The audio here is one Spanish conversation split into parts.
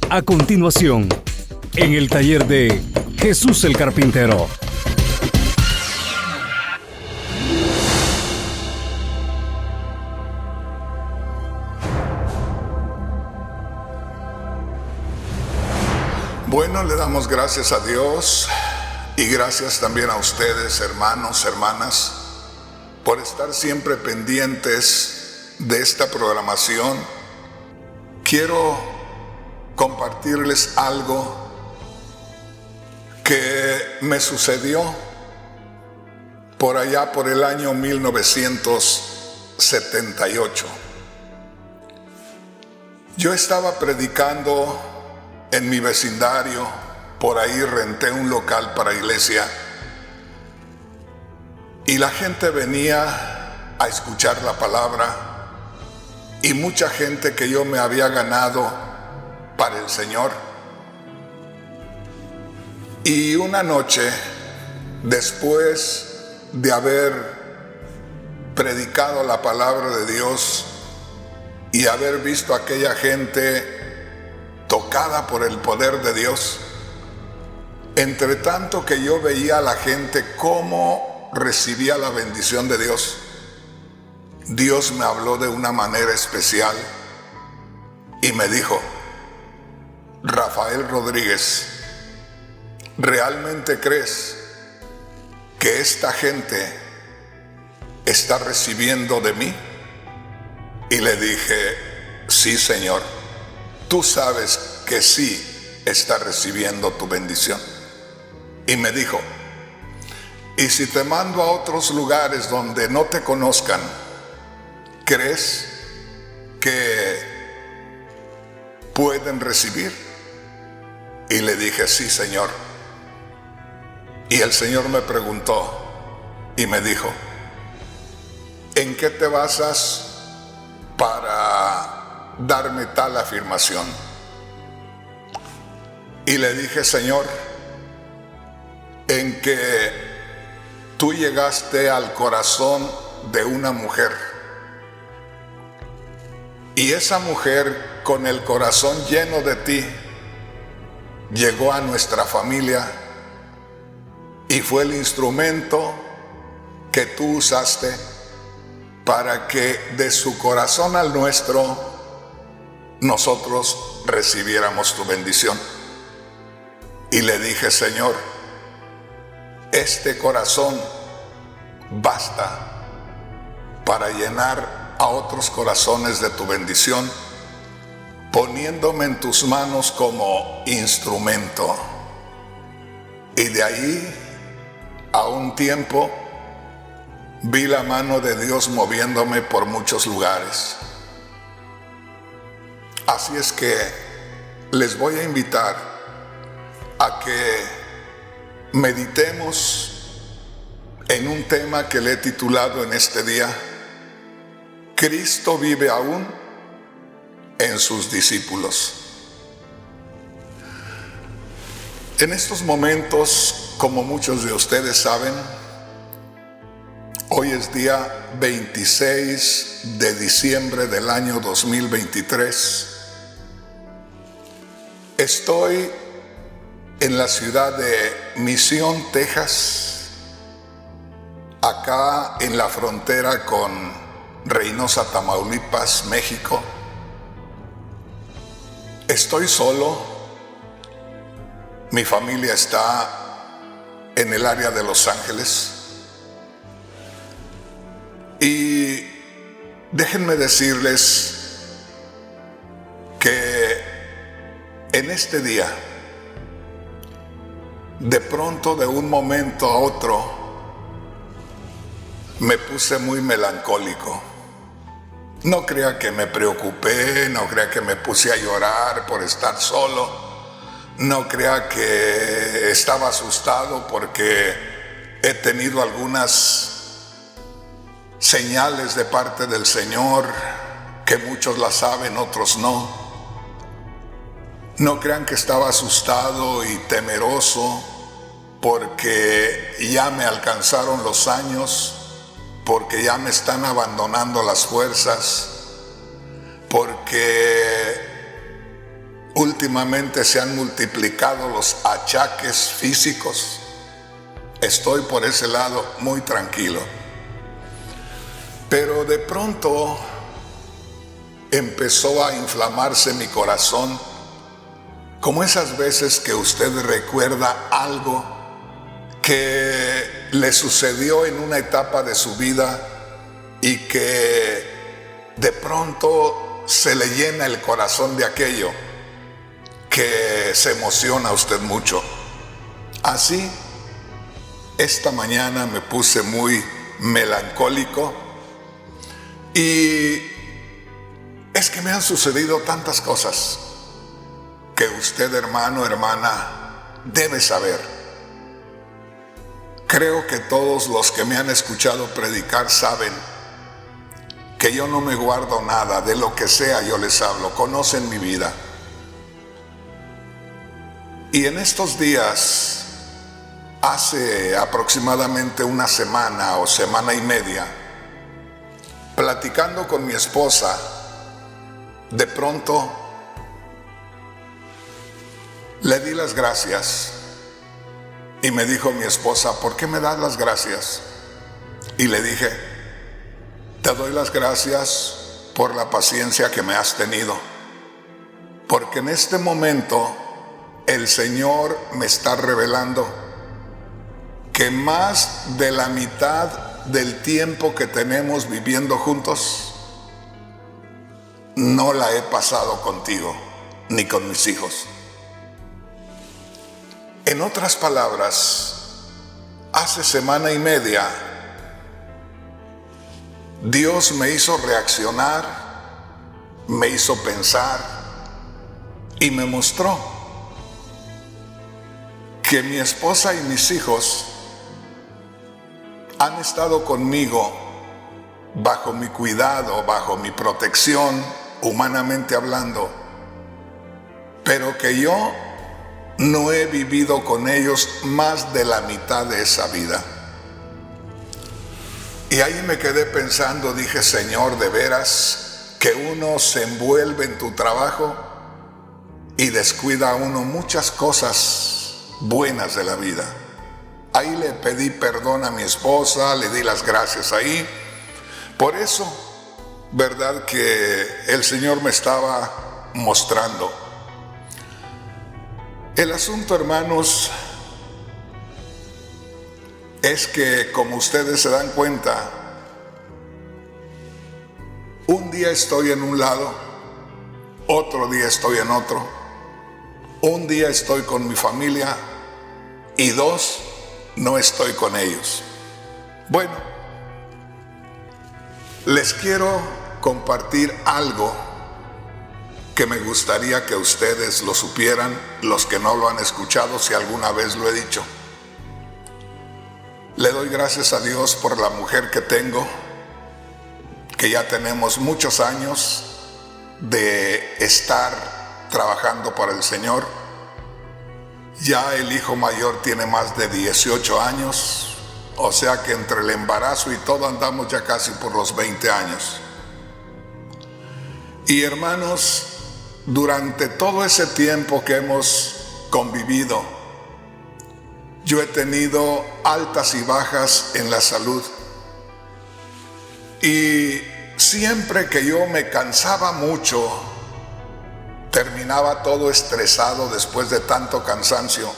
A continuación, en el taller de Jesús el Carpintero. Bueno, le damos gracias a Dios y gracias también a ustedes, hermanos, hermanas, por estar siempre pendientes de esta programación. Quiero compartirles algo que me sucedió por allá por el año 1978. Yo estaba predicando en mi vecindario, por ahí renté un local para iglesia y la gente venía a escuchar la palabra y mucha gente que yo me había ganado para el Señor. Y una noche, después de haber predicado la palabra de Dios y haber visto a aquella gente tocada por el poder de Dios, entre tanto que yo veía a la gente cómo recibía la bendición de Dios, Dios me habló de una manera especial y me dijo: Rafael Rodríguez, ¿realmente crees que esta gente está recibiendo de mí? Y le dije: sí, Señor, tú sabes que sí está recibiendo tu bendición. Y me dijo: ¿y si te mando a otros lugares donde no te conozcan, crees que pueden recibir? Y le dije: sí, Señor. Y el Señor me preguntó y me dijo: ¿en qué te basas para darme tal afirmación? Y le dije: Señor, en que tú llegaste al corazón de una mujer, y esa mujer, con el corazón lleno de ti, llegó a nuestra familia y fue el instrumento que tú usaste para que de su corazón al nuestro nosotros recibiéramos tu bendición. Y le dije: Señor, este corazón basta para llenar a otros corazones de tu bendición, poniéndome en tus manos como instrumento. Y de ahí a un tiempo vi la mano de Dios moviéndome por muchos lugares. Así es que les voy a invitar a que meditemos en un tema que le he titulado en este día: Cristo vive aún en sus discípulos. En estos momentos, como muchos de ustedes saben, hoy es día 26 de diciembre del año 2023. Estoy en la ciudad de Misión, Texas, acá en la frontera con Reynosa, Tamaulipas, México. Estoy solo. Mi familia está en el área de Los Ángeles. Y déjenme decirles que en este día, de pronto, de un momento a otro, me puse muy melancólico. No crea que me preocupé, no crea que me puse a llorar por estar solo, no crea que estaba asustado porque he tenido algunas señales de parte del Señor, que muchos las saben, otros no. No crean que estaba asustado y temeroso porque ya me alcanzaron los años, porque ya me están abandonando las fuerzas. porque últimamente se han multiplicado los achaques físicos. Estoy por ese lado muy tranquilo. Pero de pronto empezó a inflamarse mi corazón, como esas veces que usted recuerda algo que le sucedió en una etapa de su vida y que de pronto se le llena el corazón de aquello que se emociona a usted mucho. Así, esta mañana me puse muy melancólico y es que me han sucedido tantas cosas que usted, hermano, hermana, debe saber. Creo que todos los que me han escuchado predicar saben que yo no me guardo nada, de lo que sea yo les hablo, conocen mi vida. Y en estos días, hace aproximadamente una semana o semana y media, platicando con mi esposa, de pronto le di las gracias y me dijo mi esposa, ¿por qué me das las gracias? Y le dije, te doy las gracias por la paciencia que me has tenido, porque en este momento el Señor me está revelando que más de la mitad del tiempo que tenemos viviendo juntos no la he pasado contigo ni con mis hijos. En otras palabras, hace semana y media Dios me hizo reaccionar, me hizo pensar y me mostró que mi esposa y mis hijos han estado conmigo bajo mi cuidado, bajo mi protección, humanamente hablando, pero que yo no he vivido con ellos más de la mitad de esa vida. Y ahí me quedé pensando, dije, Señor, de veras que uno se envuelve en tu trabajo y descuida a uno muchas cosas buenas de la vida. Ahí le pedí perdón a mi esposa, le di las gracias ahí. Por eso, verdad que el Señor me estaba mostrando. El asunto, hermanos, es que, como ustedes se dan cuenta, un día estoy en un lado, otro día estoy en otro. Un día estoy con mi familia y 2 no estoy con ellos. Bueno, les quiero compartir algo que me gustaría que ustedes lo supieran, los que no lo han escuchado, si alguna vez lo he dicho. Le doy gracias a Dios por la mujer que tengo, que ya tenemos muchos años de estar trabajando para el Señor. Ya el hijo mayor tiene más de 18 años, o sea que entre el embarazo y todo andamos ya casi por los 20 años. Y hermanos, durante todo ese tiempo que hemos convivido, yo he tenido altas y bajas en la salud. Y siempre que yo me cansaba mucho, terminaba todo estresado después de tanto cansancio.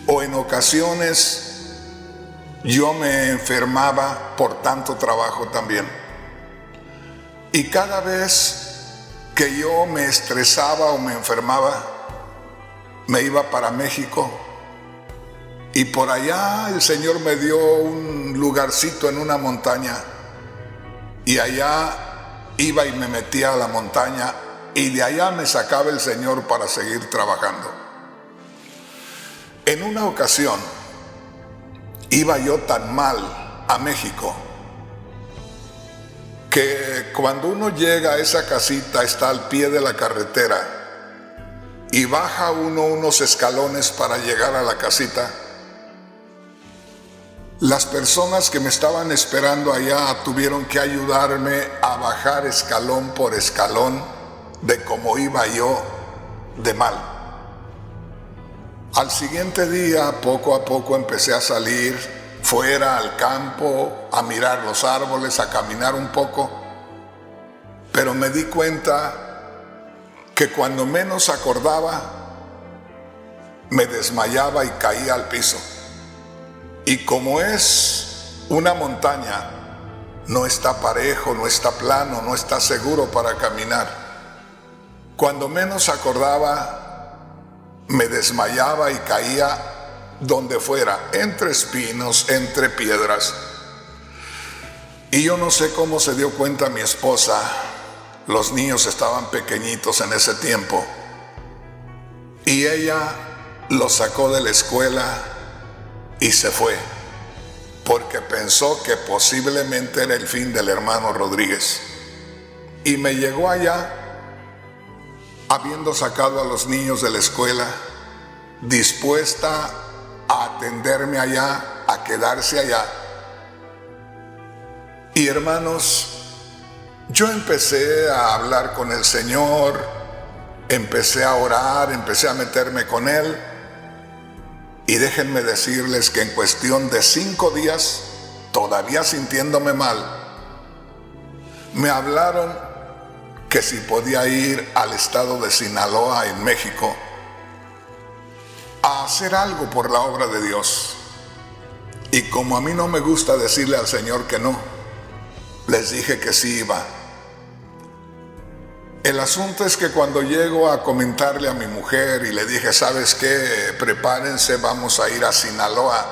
O en ocasiones yo me enfermaba por tanto trabajo también. Y cada vez que yo me estresaba o me enfermaba, me iba para México. Y por allá el Señor me dio un lugarcito en una montaña. Y allá iba y me metía a la montaña. Y de allá me sacaba el Señor para seguir trabajando. En una ocasión, iba yo tan mal a México que cuando uno llega a esa casita, está al pie de la carretera y baja uno unos escalones para llegar a la casita, Las personas que me estaban esperando allá tuvieron que ayudarme a bajar escalón por escalón de cómo iba yo de mal. Al siguiente día, poco a poco empecé a salir fuera al campo, a mirar los árboles, a caminar un poco, pero me di cuenta que cuando menos acordaba, me desmayaba y caía al piso. Y como es una montaña, no está parejo, no está plano, no está seguro para caminar. Cuando menos acordaba, me desmayaba y caía donde fuera, entre espinos, entre piedras. Y yo no sé cómo se dio cuenta mi esposa. Los niños estaban pequeñitos en ese tiempo. Y ella los sacó de la escuela y se fue, porque pensó que posiblemente era el fin del hermano Rodríguez. Y me llegó allá, habiendo sacado a los niños de la escuela, dispuesta a atenderme allá, a quedarse allá. Y hermanos, yo empecé a hablar con el Señor, empecé a orar, empecé a meterme con Él. Y déjenme decirles que en cuestión de 5 días, todavía sintiéndome mal, me hablaron que si podía ir al estado de Sinaloa, en México, a hacer algo por la obra de Dios. Y como a mí no me gusta decirle al Señor que no, les dije que sí iba. El asunto es que cuando llego a comentarle a mi mujer y le dije, ¿sabes qué? Prepárense, vamos a ir a Sinaloa.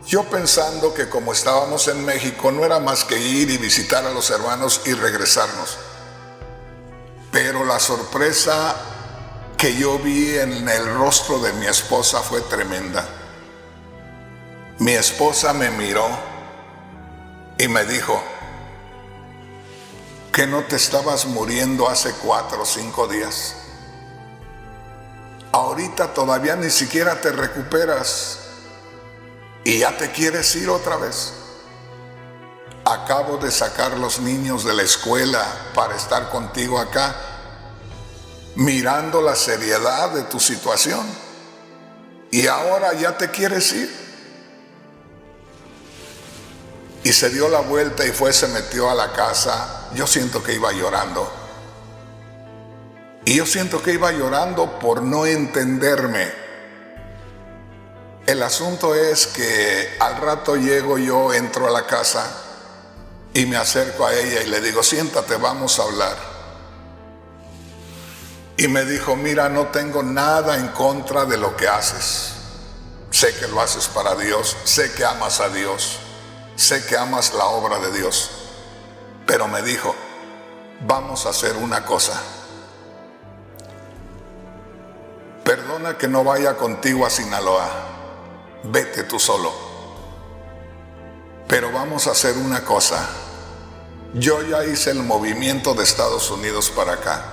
Yo pensando que como estábamos en México no era más que ir y visitar a los hermanos y regresarnos. Pero la sorpresa que yo vi en el rostro de mi esposa fue tremenda. Mi esposa me miró y me dijo, ¿que no te estabas muriendo hace 4 o 5 días? Ahorita todavía ni siquiera te recuperas y ya te quieres ir otra vez. Acabo de sacar los niños de la escuela para estar contigo acá, mirando la seriedad de tu situación, y ahora ya te quieres ir. Y se dio la vuelta y se metió a la casa. Yo siento que iba llorando. Y yo siento que iba llorando por no entenderme. El asunto es que al rato llego yo, entro a la casa y me acerco a ella y le digo, siéntate, vamos a hablar. Y me dijo, mira, no tengo nada en contra de lo que haces. Sé que lo haces para Dios, sé que amas a Dios. Sé que amas la obra de Dios, pero me dijo, vamos a hacer una cosa. Perdona que no vaya contigo a Sinaloa, vete tú solo. Pero vamos a hacer una cosa. Yo ya hice el movimiento de Estados Unidos para acá.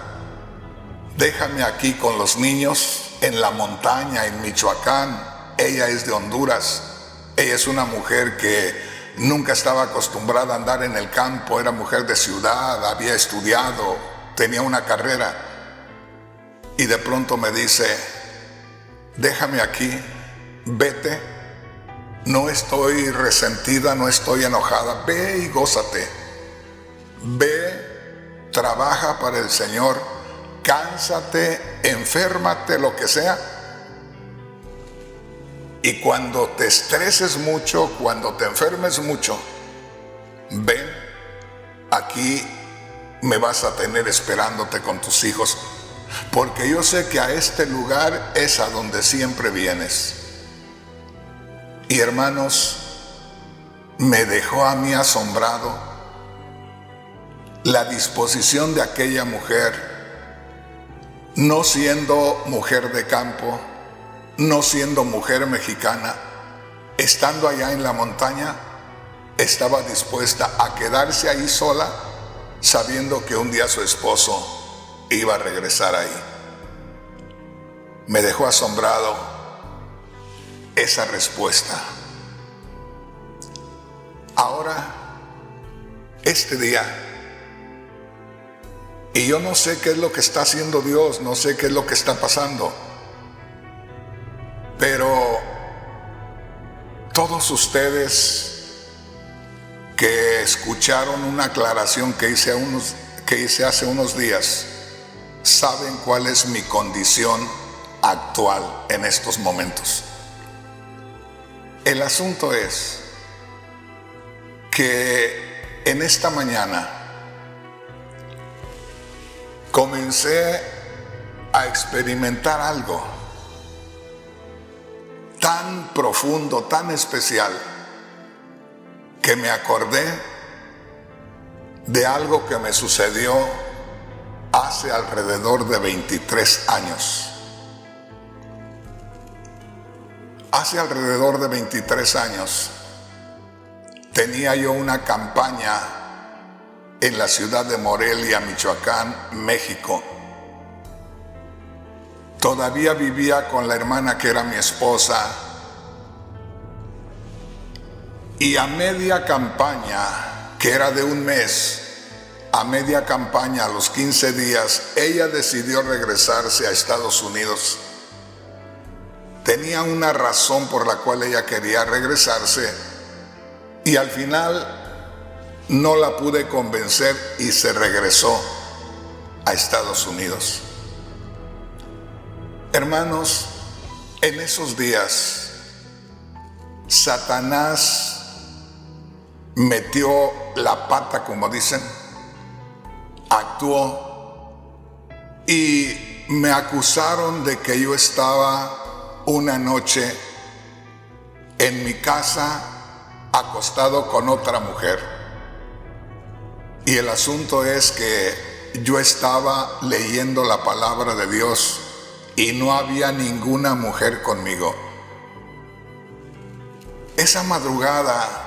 Déjame aquí con los niños en la montaña, en Michoacán. Ella es de Honduras. Ella es una mujer que nunca estaba acostumbrada a andar en el campo, era mujer de ciudad, había estudiado, tenía una carrera. Y de pronto me dice, déjame aquí, vete, no estoy resentida, no estoy enojada, ve y gózate. Ve, trabaja para el Señor, cánsate, enférmate, lo que sea. Y cuando te estreses mucho, cuando te enfermes mucho, ven, aquí me vas a tener esperándote con tus hijos, porque yo sé que a este lugar es a donde siempre vienes. Y hermanos, me dejó a mí asombrado la disposición de aquella mujer, no siendo mujer de campo, no siendo mujer mexicana, estando allá en la montaña, estaba dispuesta a quedarse ahí sola, sabiendo que un día su esposo iba a regresar ahí. Me dejó asombrado esa respuesta. ahora, este día, y yo no sé qué es lo que está haciendo Dios, no sé qué es lo que está pasando, pero todos ustedes que escucharon una aclaración que hice hace unos días, saben cuál es mi condición actual en estos momentos. El asunto es que en esta mañana comencé a experimentar algo tan profundo, tan especial, que me acordé de algo que me sucedió hace alrededor de 23 años. Hace alrededor de 23 años tenía yo una campaña en la ciudad de Morelia, Michoacán, México. Todavía vivía con la hermana que era mi esposa, y a media campaña, que era de un mes, a media campaña, a los 15 días, ella decidió regresarse a Estados Unidos. Tenía una razón por la cual ella quería regresarse, y al final no la pude convencer y se regresó a Estados Unidos. Hermanos, en esos días, Satanás metió la pata, como dicen, actuó y me acusaron de que yo estaba una noche en mi casa acostado con otra mujer. Y el asunto es que yo estaba leyendo la palabra de Dios y no había ninguna mujer conmigo. Esa madrugada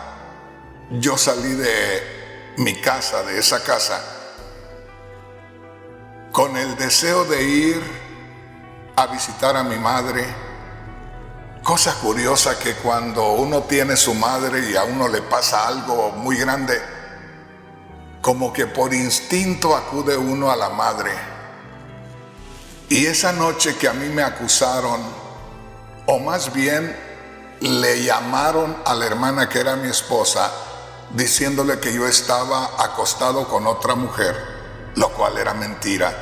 yo salí de mi casa, de esa casa, con el deseo de ir a visitar a mi madre. Cosa curiosa que cuando uno tiene su madre y a uno le pasa algo muy grande, como que por instinto acude uno a la madre. Y esa noche que a mí me acusaron, o más bien le llamaron a la hermana que era mi esposa, diciéndole que yo estaba acostado con otra mujer, lo cual era mentira.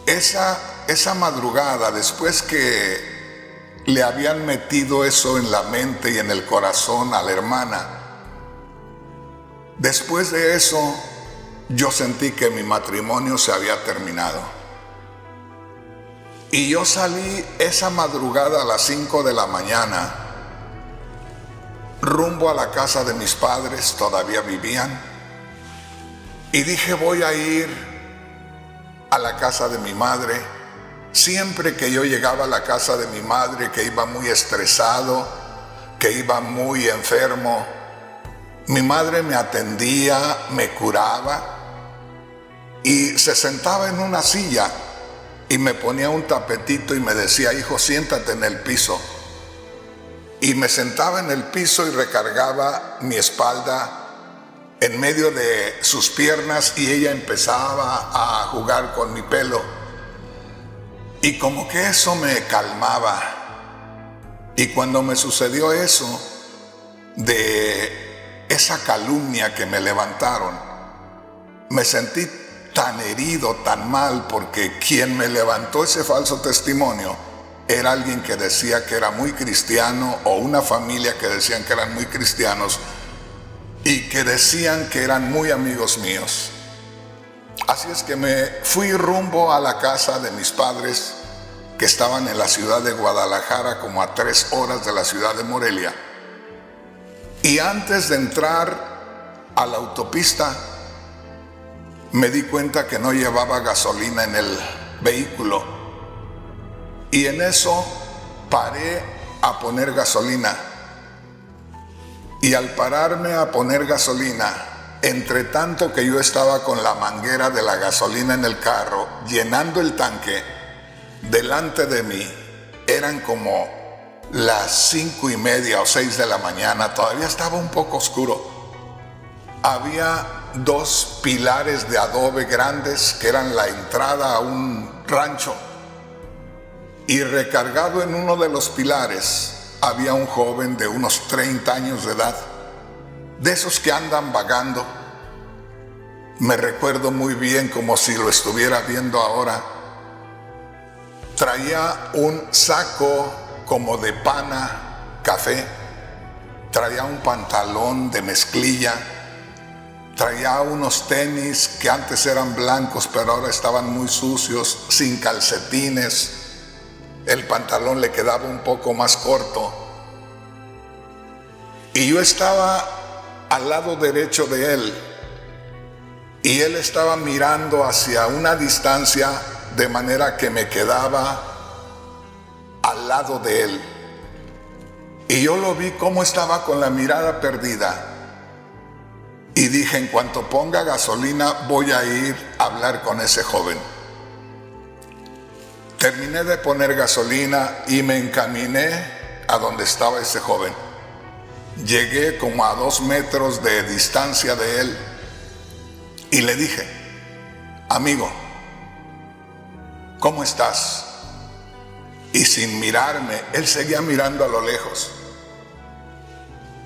Esa madrugada, después que le habían metido eso en la mente y en el corazón a la hermana, después de eso yo sentí que mi matrimonio se había terminado. Y yo salí esa madrugada a las 5 de la mañana, rumbo a la casa de mis padres, todavía vivían, y dije, voy a ir a la casa de mi madre. Siempre que yo llegaba a la casa de mi madre, que iba muy estresado, que iba muy enfermo, mi madre me atendía, me curaba, y se sentaba en una silla y me ponía un tapetito y me decía, hijo, siéntate en el piso. Y me sentaba en el piso y recargaba mi espalda en medio de sus piernas, y ella empezaba a jugar con mi pelo. Y como que eso me calmaba. Y cuando me sucedió eso, de esa calumnia que me levantaron, me sentí tan herido, tan mal, porque quien me levantó ese falso testimonio era alguien que decía que era muy cristiano, o una familia que decían que eran muy cristianos y que decían que eran muy amigos míos. Así es que me fui rumbo a la casa de mis padres, que estaban en la ciudad de Guadalajara, como a 3 horas de la ciudad de Morelia. Y antes de entrar a la autopista, me di cuenta que no llevaba gasolina en el vehículo. Y en eso paré a poner gasolina. Y al pararme a poner gasolina, entre tanto que yo estaba con la manguera de la gasolina en el carro, llenando el tanque, delante de mí eran como las 5:30 o 6 de la mañana, todavía estaba un poco oscuro. Había 2 pilares de adobe grandes que eran la entrada a un rancho, y recargado en uno de los pilares había un joven de unos 30 años de edad, de esos que andan vagando. Me recuerdo muy bien, como si lo estuviera viendo ahora. Traía un saco como de pana café, traía un pantalón de mezclilla, traía unos tenis que antes eran blancos pero ahora estaban muy sucios, sin calcetines. El pantalón le quedaba un poco más corto. Y yo estaba al lado derecho de él, y él estaba mirando hacia una distancia, de manera que me quedaba al lado de él. Y yo lo vi cómo estaba con la mirada perdida. Y dije, en cuanto ponga gasolina, voy a ir a hablar con ese joven. Terminé de poner gasolina y me encaminé a donde estaba ese joven. Llegué como a 2 metros de distancia de él y le dije, amigo, ¿cómo estás? Y sin mirarme, él seguía mirando a lo lejos.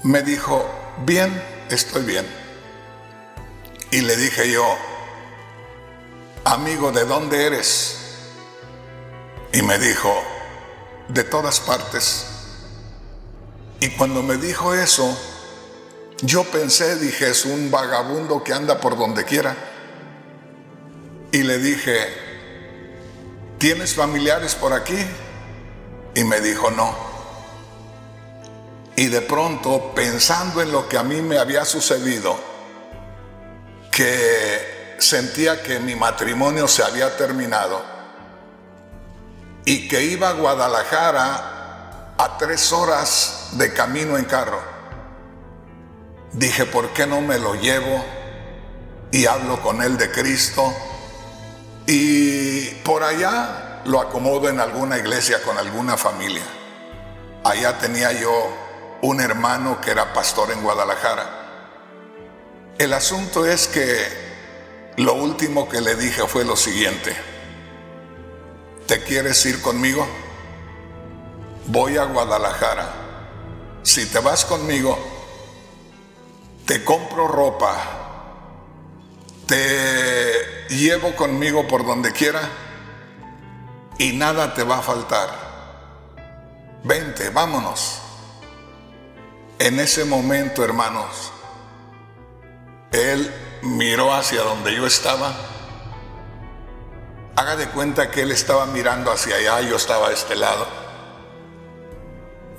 Me dijo, bien, estoy bien. Y le dije yo, amigo, ¿de dónde eres? Y me dijo, de todas partes. Y cuando me dijo eso, yo pensé, dije, es un vagabundo que anda por donde quiera. Y le dije, ¿tienes familiares por aquí? Y me dijo, no. Y de pronto, pensando en lo que a mí me había sucedido, que sentía que mi matrimonio se había terminado y que iba a Guadalajara a 3 horas de camino en carro, dije, ¿por qué no me lo llevo y hablo con él de Cristo? Y por allá lo acomodo en alguna iglesia con alguna familia. Allá tenía yo un hermano que era pastor en Guadalajara. El asunto es que lo último que le dije fue lo siguiente: ¿te quieres ir conmigo? Voy a Guadalajara. Si te vas conmigo, te compro ropa, te llevo conmigo por donde quiera y nada te va a faltar. Vente, vámonos. En ese momento, hermanos, él miró hacia donde yo estaba. Haga de cuenta que él estaba mirando hacia allá, yo estaba a este lado.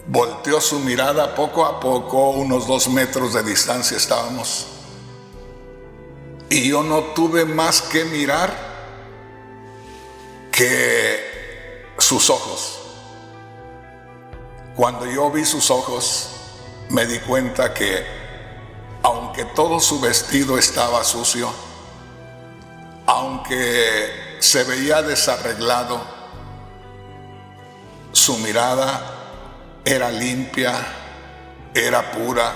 Volteó su mirada poco a poco, unos 2 metros de distancia estábamos. Y yo no tuve más que mirar que sus ojos. Cuando yo vi sus ojos, me di cuenta que, aunque todo su vestido estaba sucio, aunque se veía desarreglado, su mirada era limpia, era pura.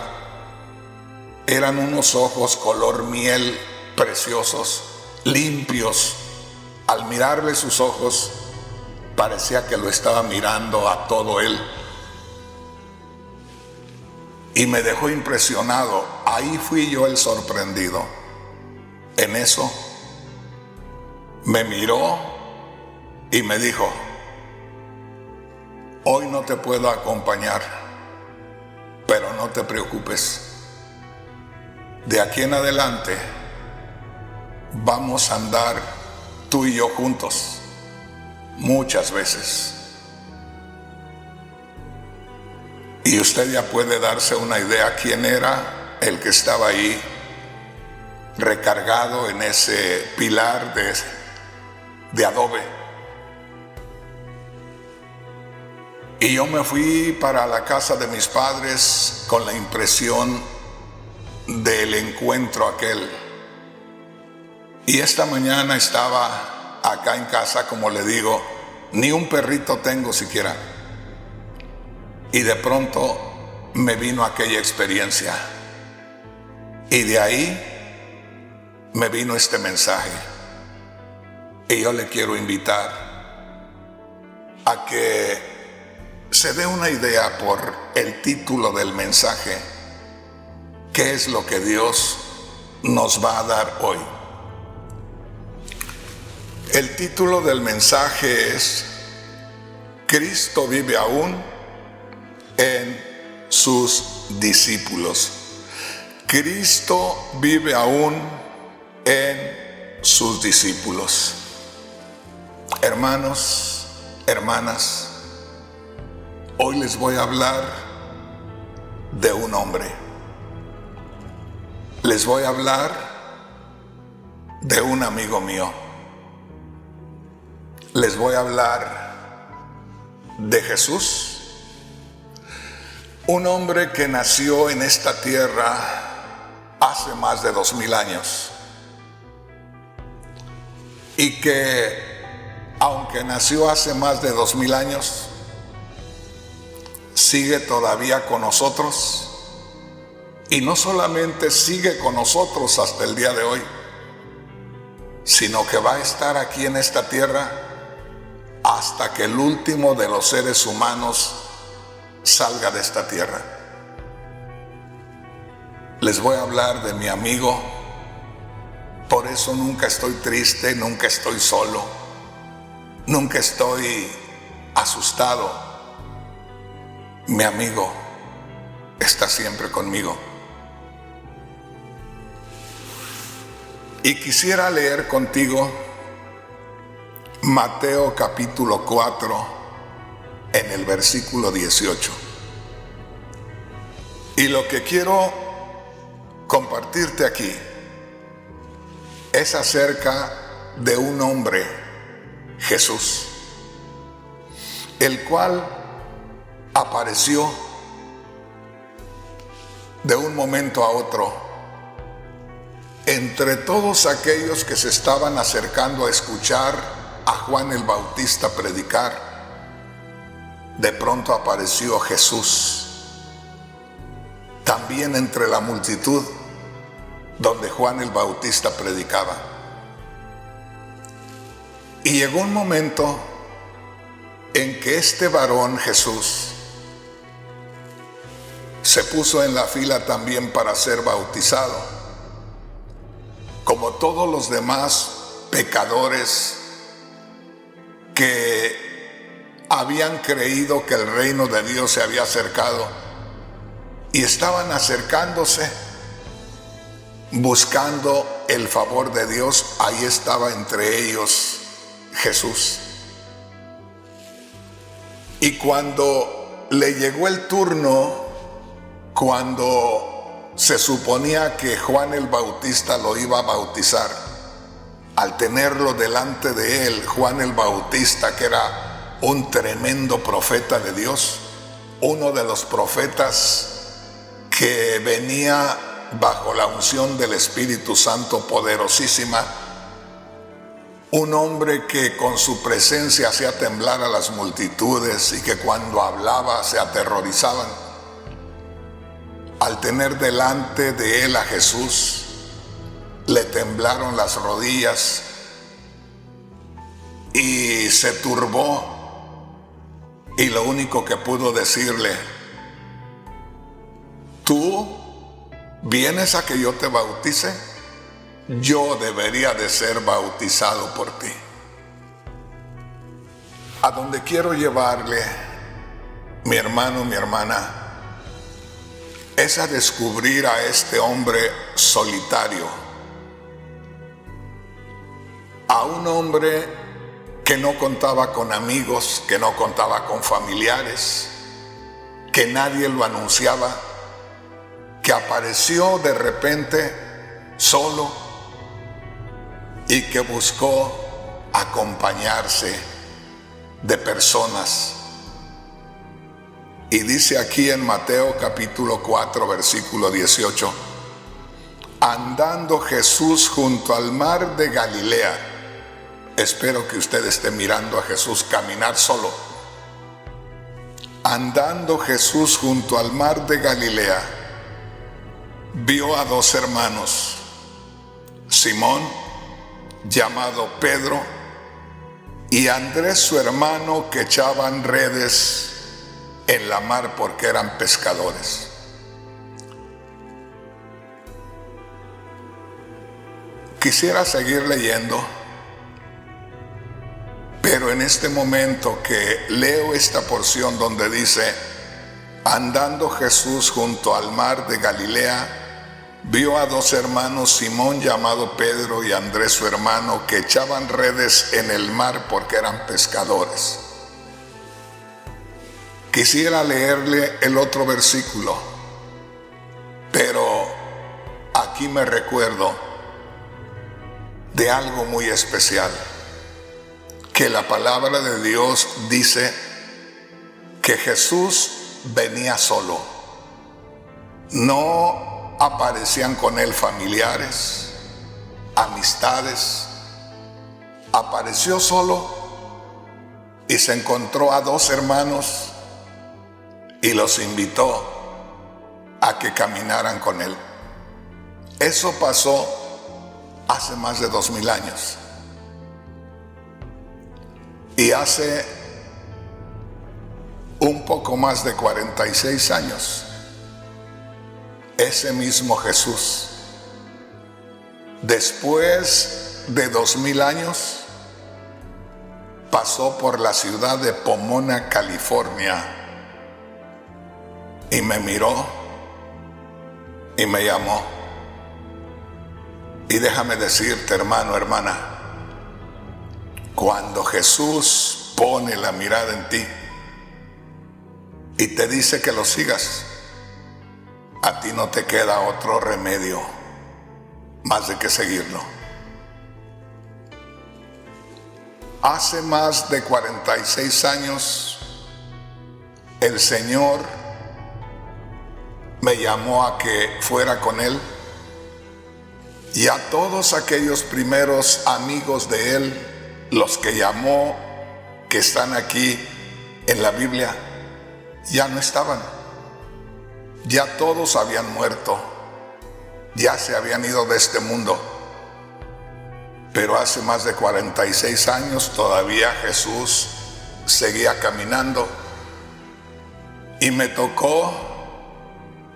Eran unos ojos color miel, preciosos, limpios. Al mirarle sus ojos, parecía que lo estaba mirando a todo él. Y me dejó impresionado. Ahí fui yo el sorprendido. En eso, me miró y me dijo, hoy no te puedo acompañar, pero no te preocupes. De aquí en adelante vamos a andar tú y yo juntos muchas veces. Y usted ya puede darse una idea quién era el que estaba ahí recargado en ese pilar de adobe. Y yo me fui para la casa de mis padres con la impresión del encuentro aquel. Y esta mañana estaba acá en casa, como le digo, ni un perrito tengo siquiera. Y de pronto me vino aquella experiencia. Y de ahí me vino este mensaje. Y yo le quiero invitar a que se dé una idea por el título del mensaje. ¿Qué es lo que Dios nos va a dar hoy? El título del mensaje es: Cristo vive aún en sus discípulos. Cristo vive aún en sus discípulos. Hermanos, hermanas, hoy les voy a hablar de un hombre. Les voy a hablar de un amigo mío. Les voy a hablar de Jesús, un hombre que nació en esta tierra hace más de 2000 años y que, aunque nació hace más de 2000 años, sigue todavía con nosotros. Y no solamente sigue con nosotros hasta el día de hoy, sino que va a estar aquí en esta tierra hasta que el último de los seres humanos salga de esta tierra. Les voy a hablar de mi amigo. Por eso nunca estoy triste, nunca estoy solo, nunca estoy asustado. Mi amigo está siempre conmigo. Y quisiera leer contigo Mateo capítulo 4 en el versículo 18. Y lo que quiero compartirte aquí es acerca de un hombre, Jesús, el cual apareció de un momento a otro entre todos aquellos que se estaban acercando a escuchar a Juan el Bautista predicar. De pronto apareció Jesús, también entre la multitud donde Juan el Bautista predicaba. Y llegó un momento en que este varón Jesús se puso en la fila también para ser bautizado, como todos los demás pecadores que habían creído que el reino de Dios se había acercado y estaban acercándose buscando el favor de Dios. Ahí estaba entre ellos Jesús. Y cuando le llegó el turno, cuando se suponía que Juan el Bautista lo iba a bautizar, al tenerlo delante de él, Juan el Bautista, que era un tremendo profeta de Dios, uno de los profetas que venía bajo la unción del Espíritu Santo poderosísima, un hombre que con su presencia hacía temblar a las multitudes y que cuando hablaba se aterrorizaban. Al tener delante de él a Jesús, le temblaron las rodillas y se turbó, y lo único que pudo decirle: ¿tú vienes a que yo te bautice? Yo debería de ser bautizado por ti. A donde quiero llevarle, mi hermano, mi hermana, es a descubrir a este hombre solitario, a un hombre que no contaba con amigos, que no contaba con familiares, que nadie lo anunciaba, que apareció de repente solo y que buscó acompañarse de personas. Y dice aquí en Mateo capítulo 4 versículo 18: andando Jesús junto al mar de Galilea. Espero que usted esté mirando a Jesús caminar solo. andando Jesús junto al mar de Galilea, vio a dos hermanos, Simón, llamado Pedro, y Andrés su hermano, que echaban redes en la mar porque eran pescadores. Quisiera seguir leyendo, pero en este momento que leo esta porción donde dice, andando Jesús junto al mar de Galilea, vio a dos hermanos, Simón llamado Pedro y Andrés su hermano, que echaban redes en el mar porque eran pescadores. Quisiera leerle el otro versículo, pero aquí me recuerdo de algo muy especial, que la palabra de Dios dice que Jesús venía solo. No aparecían con él familiares, amistades. Apareció solo y se encontró a dos hermanos y los invitó a que caminaran con él. Eso pasó hace más de 2000 años. Y hace un poco más de 46 años, ese mismo Jesús, después de 2000 años, pasó por la ciudad de Pomona, California, y me miró y me llamó. Y déjame decirte, hermano, hermana, cuando Jesús pone la mirada en ti y te dice que lo sigas, a ti no te queda otro remedio más de que seguirlo. Hace más de 46 años, el Señor me llamó a que fuera con Él, y a todos aquellos primeros amigos de Él, los que llamó, que están aquí en la Biblia, ya no estaban. Ya todos habían muerto, ya se habían ido de este mundo. Pero hace más de 46 años todavía Jesús seguía caminando, y me tocó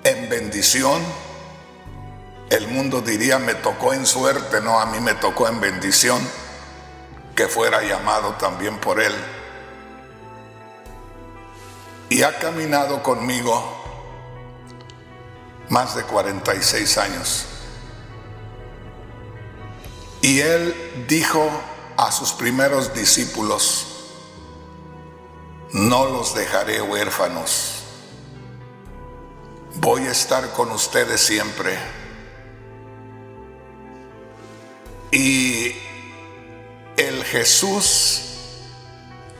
en bendición. El mundo diría me tocó en suerte, no, a mí me tocó en bendición que fuera llamado también por Él. Y ha caminado conmigo más de 46 años. Y Él dijo a sus primeros discípulos, no los dejaré huérfanos, voy a estar con ustedes siempre. Y el Jesús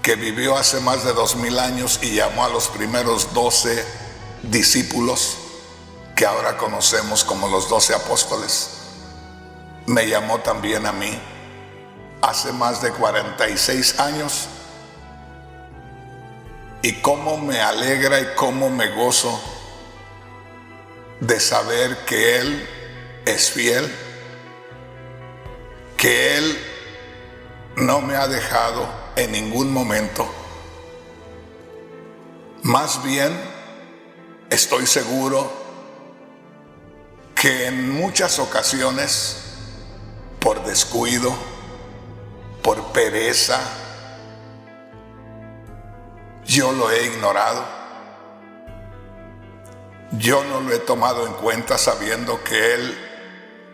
que vivió hace más de 2000 años y llamó a los primeros 12 discípulos, que ahora conocemos como los 12 apóstoles, me llamó también a mí hace más de 46 años. Y cómo me alegra y cómo me gozo de saber que Él es fiel, que Él no me ha dejado en ningún momento. Más bien, estoy seguro que en muchas ocasiones, por descuido, por pereza, yo lo he ignorado. Yo no lo he tomado en cuenta sabiendo que Él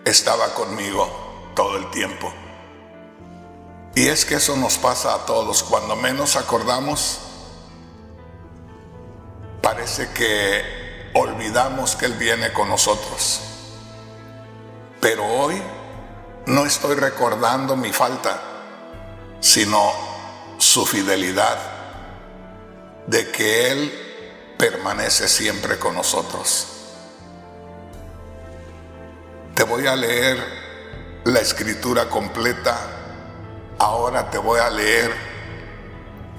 estaba conmigo todo el tiempo. Y es que eso nos pasa a todos. Cuando menos acordamos, parece que olvidamos que Él viene con nosotros. Pero hoy no estoy recordando mi falta, sino su fidelidad, de que Él permanece siempre con nosotros. Te voy a leer la escritura completa. Ahora te voy a leer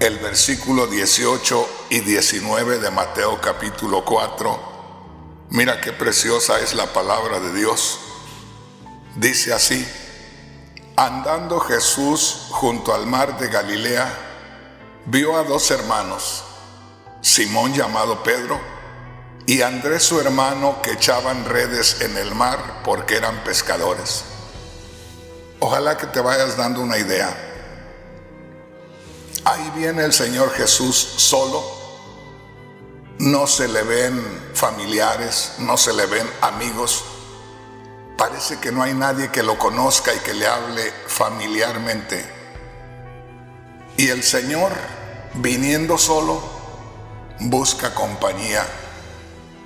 el versículo 18 y 19 de Mateo capítulo 4. Mira qué preciosa es la palabra de Dios. Dice así: andando Jesús junto al mar de Galilea, vio a dos hermanos, Simón llamado Pedro y Andrés su hermano, que echaban redes en el mar porque eran pescadores. Ojalá que te vayas dando una idea. Ahí viene el Señor Jesús solo. No se le ven familiares, no se le ven amigos. Parece que no hay nadie que lo conozca y que le hable familiarmente. Y el Señor, viniendo solo, busca compañía,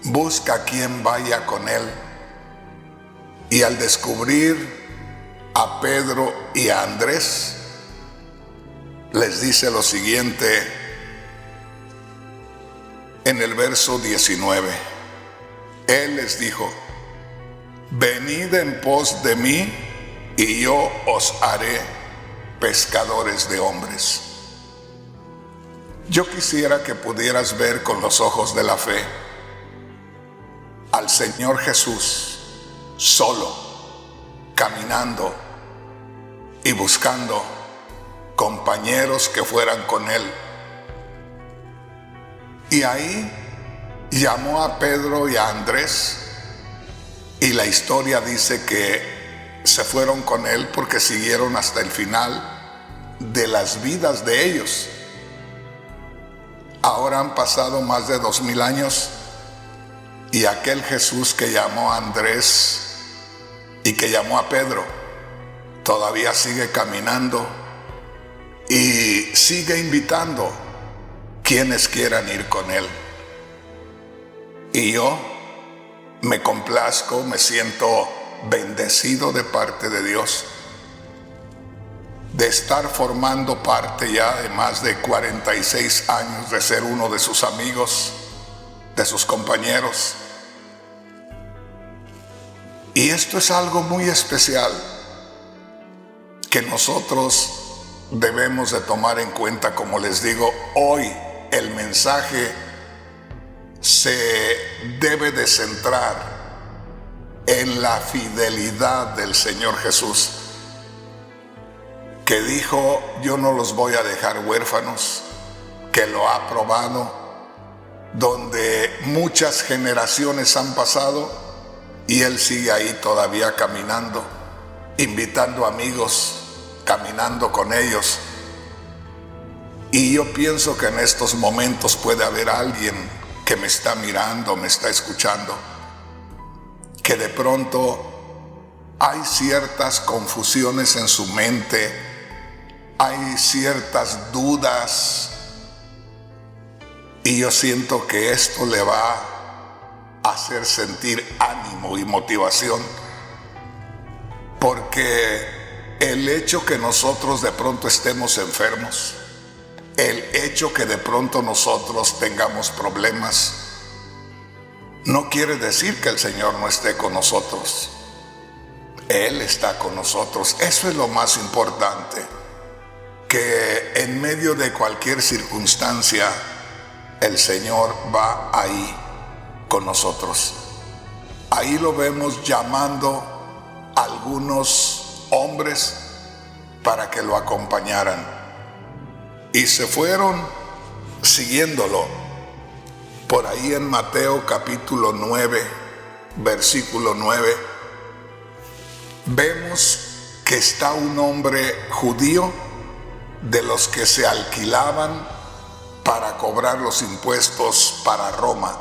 busca a quien vaya con Él. Y al descubrir a Pedro y a Andrés, les dice lo siguiente en el verso 19. Él les dijo: venid en pos de mí y yo os haré pescadores de hombres. Yo quisiera que pudieras ver con los ojos de la fe al Señor Jesús solo, caminando y buscando compañeros que fueran con Él. Y ahí llamó a Pedro y a Andrés, y la historia dice que se fueron con Él porque siguieron hasta el final de las vidas de ellos. Ahora han pasado más de 2000 años y aquel Jesús que llamó a Andrés y que llamó a Pedro todavía sigue caminando y sigue invitando quienes quieran ir con Él. Y yo me complazco, me siento bendecido de parte de Dios de estar formando parte ya de más de 46 años de ser uno de sus amigos, de sus compañeros. Y esto es algo muy especial que nosotros debemos de tomar en cuenta. Como les digo, hoy el mensaje se debe de centrar en la fidelidad del Señor Jesús, que dijo: yo no los voy a dejar huérfanos, que lo ha probado, donde muchas generaciones han pasado y Él sigue ahí todavía caminando, invitando amigos, caminando con ellos. Y yo pienso que en estos momentos puede haber alguien que me está mirando, me está escuchando, que de pronto hay ciertas confusiones en su mente, hay ciertas dudas, y yo siento que esto le va a hacer sentir ánimo y motivación, porque el hecho que nosotros de pronto estemos enfermos, el hecho que de pronto nosotros tengamos problemas, no quiere decir que el Señor no esté con nosotros. Él está con nosotros. Eso es lo más importante, que en medio de cualquier circunstancia el Señor va ahí con nosotros. Ahí lo vemos llamando a algunos hombres para que lo acompañaran. Y se fueron siguiéndolo. Por ahí en Mateo capítulo 9, versículo 9, vemos que está un hombre judío de los que se alquilaban para cobrar los impuestos para Roma,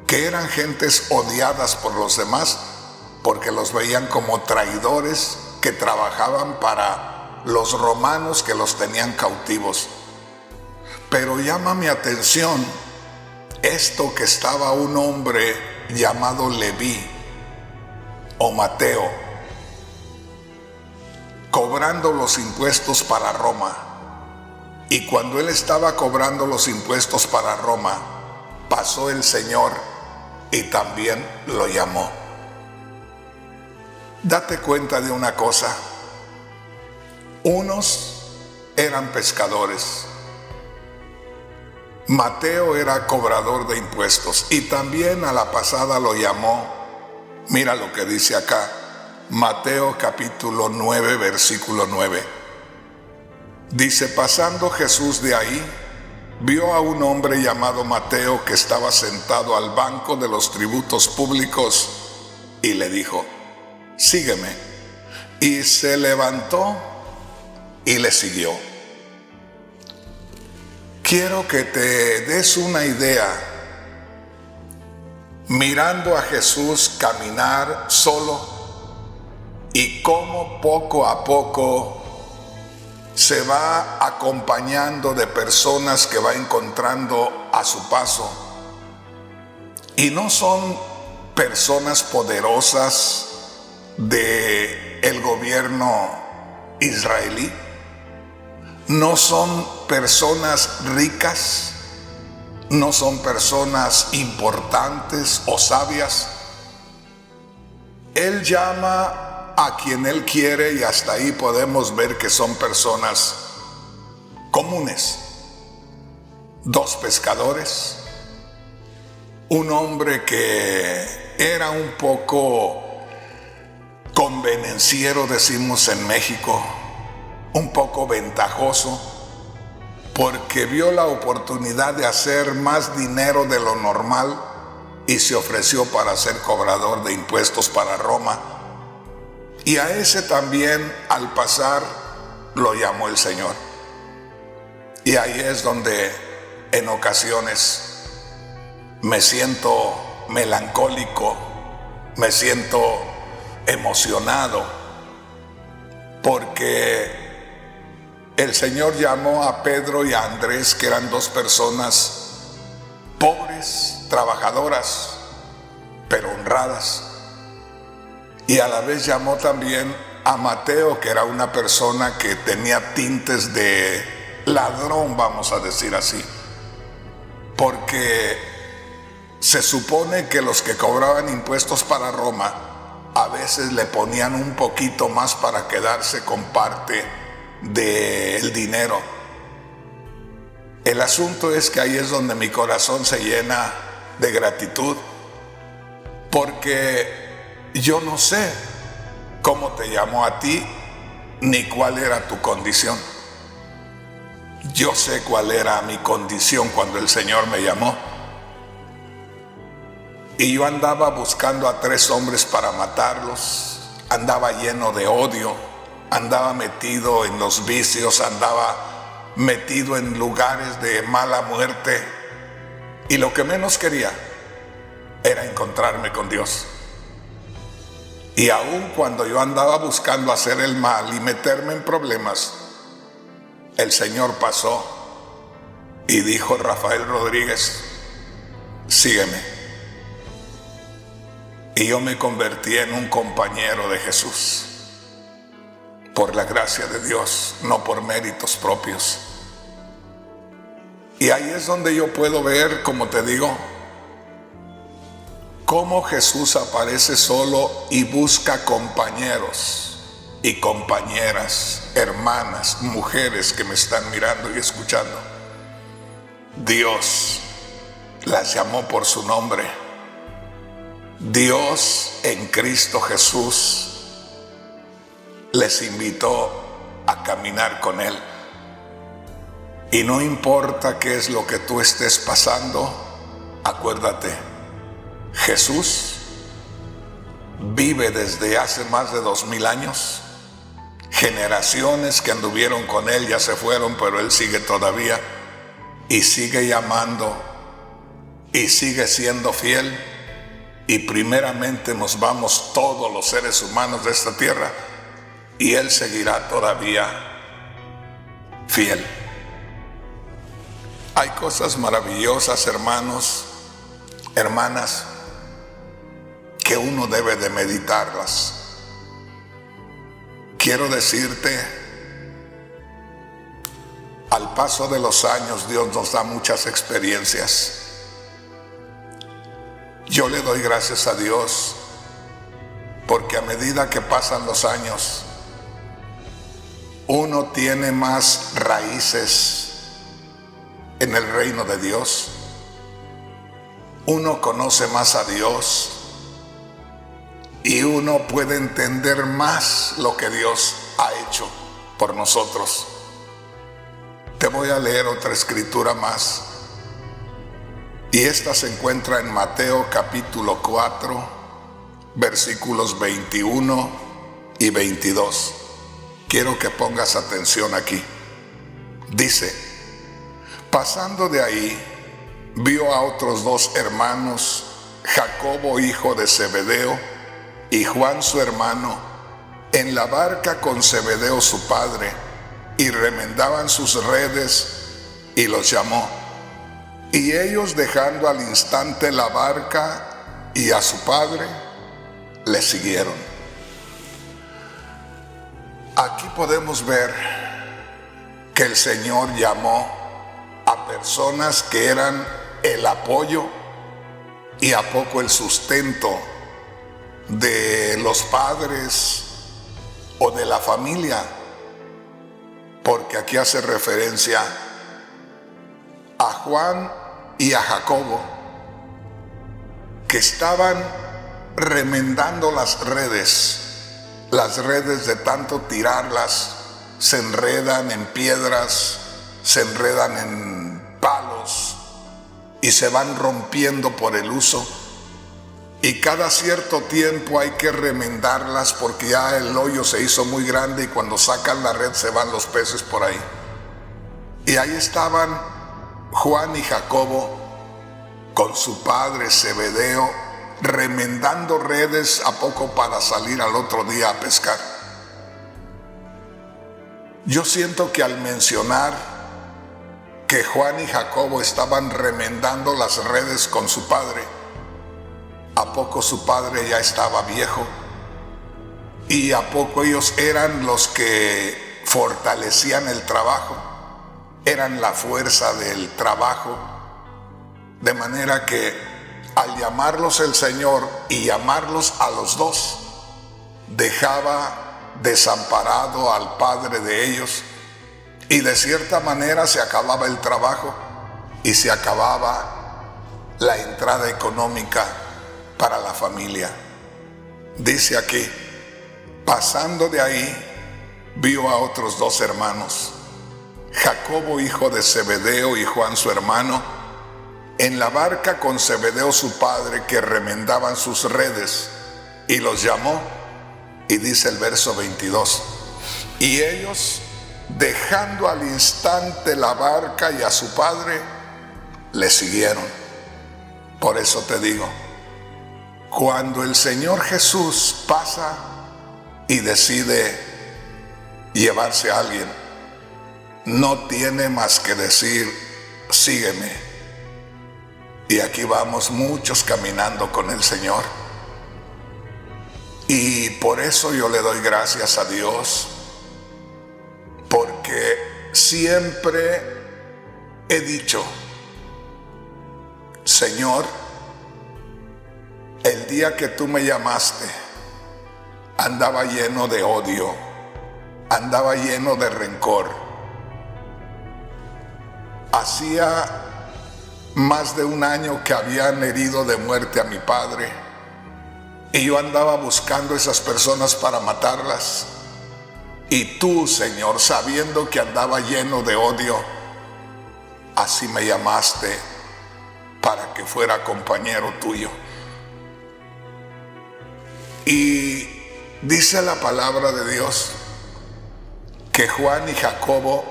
que eran gentes odiadas por los demás porque los veían como traidores que trabajaban para los romanos que los tenían cautivos. Pero llama mi atención esto, que estaba un hombre llamado Leví o Mateo cobrando los impuestos para Roma. Y cuando él estaba cobrando los impuestos para Roma, pasó el Señor y también lo llamó. Date cuenta de una cosa: unos eran pescadores, Mateo era cobrador de impuestos y también a la pasada lo llamó. Mira lo que dice acá, Mateo capítulo 9, versículo 9. Dice, pasando Jesús de ahí, vio a un hombre llamado Mateo que estaba sentado al banco de los tributos públicos y le dijo, sígueme. Y se levantó y le siguió. Quiero que te des una idea, mirando a Jesús caminar solo y cómo poco a poco se va acompañando de personas que va encontrando a su paso. Y no son personas poderosas del gobierno israelí. No son personas ricas, no son personas importantes o sabias. Él llama a quien Él quiere y hasta ahí podemos ver que son personas comunes. 2 pescadores, un hombre que era un poco convenenciero, decimos en México, un poco ventajoso, porque vio la oportunidad de hacer más dinero de lo normal y se ofreció para ser cobrador de impuestos para Roma. Y a ese también, al pasar, lo llamó el Señor. Y ahí es donde en ocasiones me siento melancólico, me siento emocionado, porque el Señor llamó a Pedro y a Andrés, que eran 2 personas pobres, trabajadoras, pero honradas. Y a la vez llamó también a Mateo, que era una persona que tenía tintes de ladrón, vamos a decir así. Porque se supone que los que cobraban impuestos para Roma a veces le ponían un poquito más para quedarse con parte del dinero. El asunto es que ahí es donde mi corazón se llena de gratitud, porque yo no sé cómo te llamó a ti ni cuál era tu condición. Yo sé cuál era mi condición cuando el Señor me llamó. Y yo andaba buscando a 3 hombres para matarlos, andaba lleno de odio, andaba metido en los vicios, andaba metido en lugares de mala muerte, y lo que menos quería era encontrarme con Dios. Y aun cuando yo andaba buscando hacer el mal y meterme en problemas, el Señor pasó y dijo, Rafael Rodríguez, sígueme. Y yo me convertí en un compañero de Jesús, por la gracia de Dios, no por méritos propios. Y ahí es donde yo puedo ver, como te digo, cómo Jesús aparece solo y busca compañeros y compañeras, hermanas, mujeres que me están mirando y escuchando. Dios las llamó por su nombre. Dios en Cristo Jesús les invitó a caminar con Él. Y no importa qué es lo que tú estés pasando, acuérdate, Jesús vive desde hace más de 2000 años. Generaciones que anduvieron con Él ya se fueron, pero Él sigue todavía y sigue llamando y sigue siendo fiel. Y primeramente nos vamos todos los seres humanos de esta tierra, y Él seguirá todavía fiel. Hay cosas maravillosas, hermanos, hermanas, que uno debe de meditarlas. Quiero decirte, al paso de los años Dios nos da muchas experiencias. Yo le doy gracias a Dios porque a medida que pasan los años, uno tiene más raíces en en el reino de Dios. Uno conoce más a Dios y uno puede entender más lo que Dios ha hecho por nosotros. Te voy a leer otra escritura más. Y esta se encuentra en Mateo capítulo 4, versículos 21 y 22. Quiero que pongas atención aquí. Dice: pasando de ahí, vio a otros dos hermanos, Jacobo hijo de Zebedeo y Juan su hermano, en la barca con Zebedeo su padre, y remendaban sus redes, y los llamó. Y ellos, dejando al instante la barca y a su padre, le siguieron. Aquí podemos ver que el Señor llamó a personas que eran el apoyo y a poco el sustento de los padres o de la familia, porque aquí hace referencia a Juan y a Jacobo, que estaban remendando las redes de tanto tirarlas, se enredan en piedras, se enredan en palos y se van rompiendo por el uso. Y cada cierto tiempo hay que remendarlas porque ya el hoyo se hizo muy grande y cuando sacan la red se van los peces por ahí. Y ahí estaban Juan y Jacobo con su padre Zebedeo remendando redes a poco para salir al otro día a pescar. Yo siento que al mencionar que Juan y Jacobo estaban remendando las redes con su padre, a poco su padre ya estaba viejo y a poco ellos eran los que fortalecían el trabajo, eran la fuerza del trabajo, de manera que al llamarlos el Señor y llamarlos a los dos, dejaba desamparado al padre de ellos y de cierta manera se acababa el trabajo y se acababa la entrada económica para la familia. Dice aquí: pasando de ahí, vio a otros dos hermanos, Jacobo hijo de Zebedeo y Juan su hermano, en la barca con Zebedeo su padre, que remendaban sus redes, y los llamó. Y dice el verso 22: y ellos, dejando al instante la barca y a su padre, le siguieron. Por eso te digo, cuando el Señor Jesús pasa y decide llevarse a alguien, no tiene más que decir: sígueme. Y aquí vamos muchos caminando con el Señor. Y por eso yo le doy gracias a Dios, porque siempre he dicho: Señor, el día que tú me llamaste, andaba lleno de odio, andaba lleno de rencor. Hacía más de un año que habían herido de muerte a mi padre, y yo andaba buscando esas personas para matarlas. Y tú, Señor, sabiendo que andaba lleno de odio, así me llamaste para que fuera compañero tuyo. Y dice la palabra de Dios que Juan y Jacobo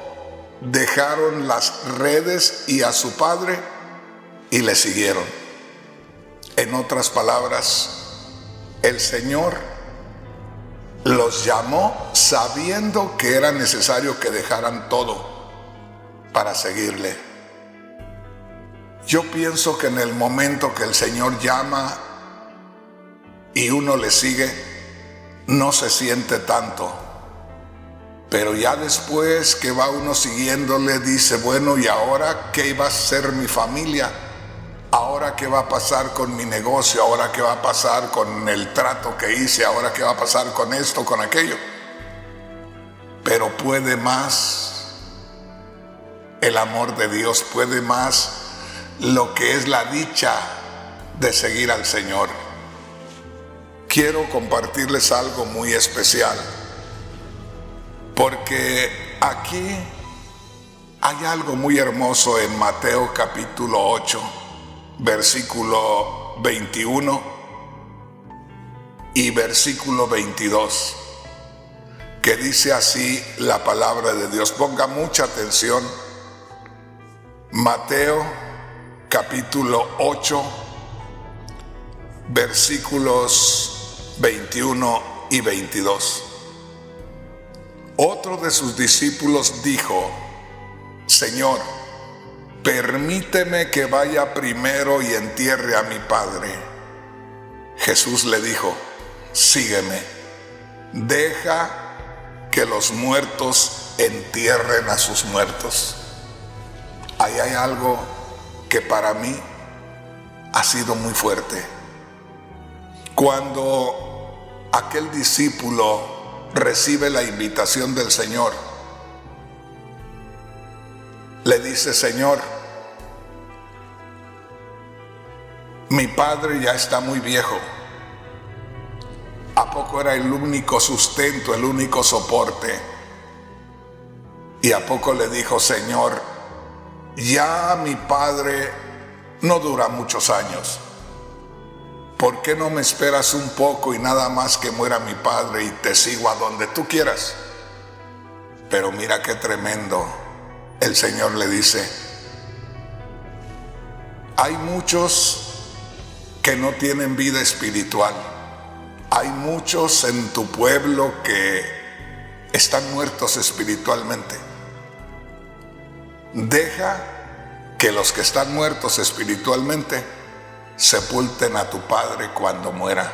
dejaron las redes y a su padre y le siguieron. En otras palabras, el Señor los llamó sabiendo que era necesario que dejaran todo para seguirle. Yo pienso que en el momento que el Señor llama y uno le sigue, no se siente tanto. Pero ya después que va uno siguiéndole, dice: bueno, ¿y ahora qué iba a ser mi familia? ¿Ahora qué va a pasar con mi negocio? ¿Ahora qué va a pasar con el trato que hice? ¿Ahora qué va a pasar con esto, con aquello? Pero puede más el amor de Dios, puede más lo que es la dicha de seguir al Señor. Quiero compartirles algo muy especial, porque aquí hay algo muy hermoso en Mateo capítulo 8, versículo 21 y versículo 22, que dice así la palabra de Dios. Ponga mucha atención. Mateo capítulo 8, versículos 21 y 22. Otro de sus discípulos dijo: Señor, permíteme que vaya primero y entierre a mi padre. Jesús le dijo: sígueme, deja que los muertos entierren a sus muertos. Ahí hay algo que para mí ha sido muy fuerte. Cuando aquel discípulo recibe la invitación del Señor, le dice: Señor, mi padre ya está muy viejo. ¿A poco era el único sustento, el único soporte? Y a poco le dijo: Señor, ya mi padre no dura muchos años. ¿Por qué no me esperas un poco y nada más que muera mi padre y te sigo a donde tú quieras? Pero mira qué tremendo. El Señor le dice: hay muchos que no tienen vida espiritual. Hay muchos en tu pueblo que están muertos espiritualmente. Deja que los que están muertos espiritualmente sepulten a tu padre cuando muera.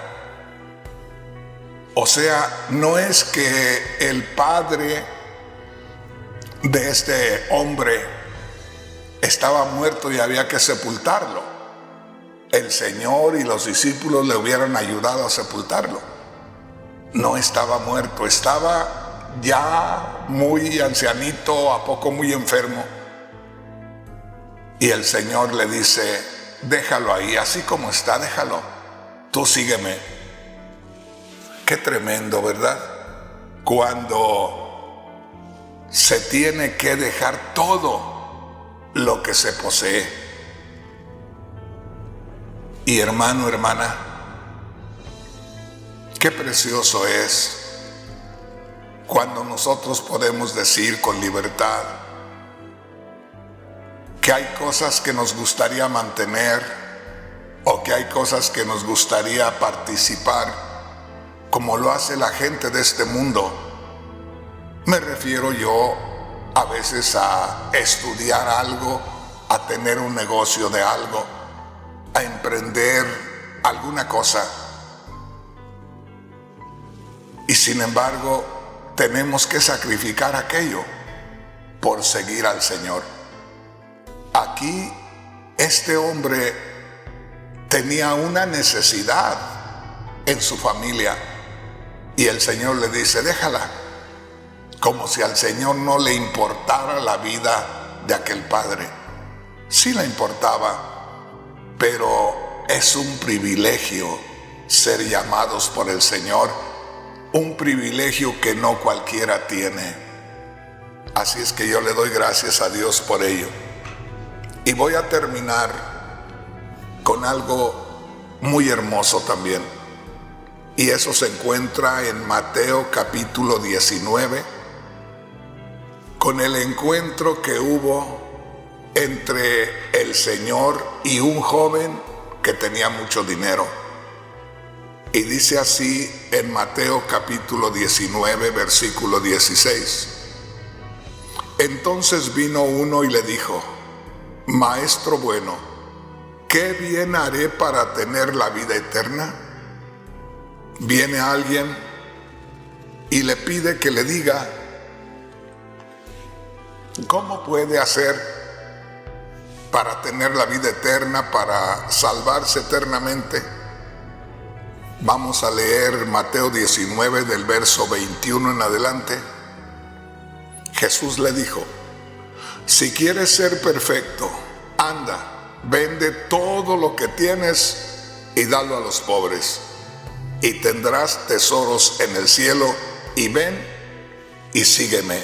O sea, no es que el padre de este hombre estaba muerto y había que sepultarlo. El Señor y los discípulos le hubieran ayudado a sepultarlo. No estaba muerto, estaba ya muy ancianito, a poco muy enfermo. Y el Señor le dice: déjalo ahí, así como está, déjalo. Tú sígueme. Qué tremendo, ¿verdad? Cuando se tiene que dejar todo lo que se posee. Y hermano, hermana, qué precioso es cuando nosotros podemos decir con libertad que hay cosas que nos gustaría mantener o que hay cosas que nos gustaría participar, como lo hace la gente de este mundo. Me refiero yo a veces a estudiar algo, a tener un negocio de algo, a emprender alguna cosa. Y sin embargo, tenemos que sacrificar aquello por seguir al Señor. Aquí, este hombre tenía una necesidad en su familia y el Señor le dice: déjala. Como si al Señor no le importara la vida de aquel padre. Sí le importaba, pero es un privilegio ser llamados por el Señor, un privilegio que no cualquiera tiene. Así es que yo le doy gracias a Dios por ello. Y voy a terminar con algo muy hermoso también. Y eso se encuentra en Mateo capítulo 19, con el encuentro que hubo entre el Señor y un joven que tenía mucho dinero. Y dice así en Mateo capítulo 19, versículo 16. Entonces vino uno y le dijo: Maestro bueno, ¿qué bien haré para tener la vida eterna? Viene alguien y le pide que le diga cómo puede hacer para tener la vida eterna, para salvarse eternamente. Vamos a leer Mateo 19 del verso 21 en adelante. Jesús le dijo: Si quieres ser perfecto, anda, vende todo lo que tienes y dalo a los pobres, y tendrás tesoros en el cielo, y ven y sígueme.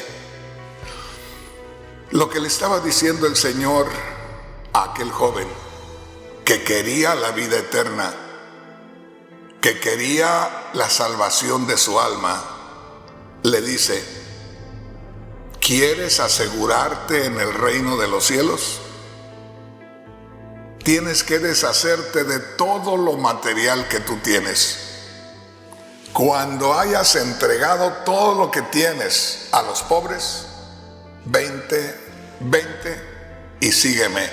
Lo que le estaba diciendo el Señor a aquel joven que quería la vida eterna, que quería la salvación de su alma, le dice: ¿quieres asegurarte en el reino de los cielos? Tienes que deshacerte de todo lo material que tú tienes. Cuando hayas entregado todo lo que tienes a los pobres, vente y sígueme.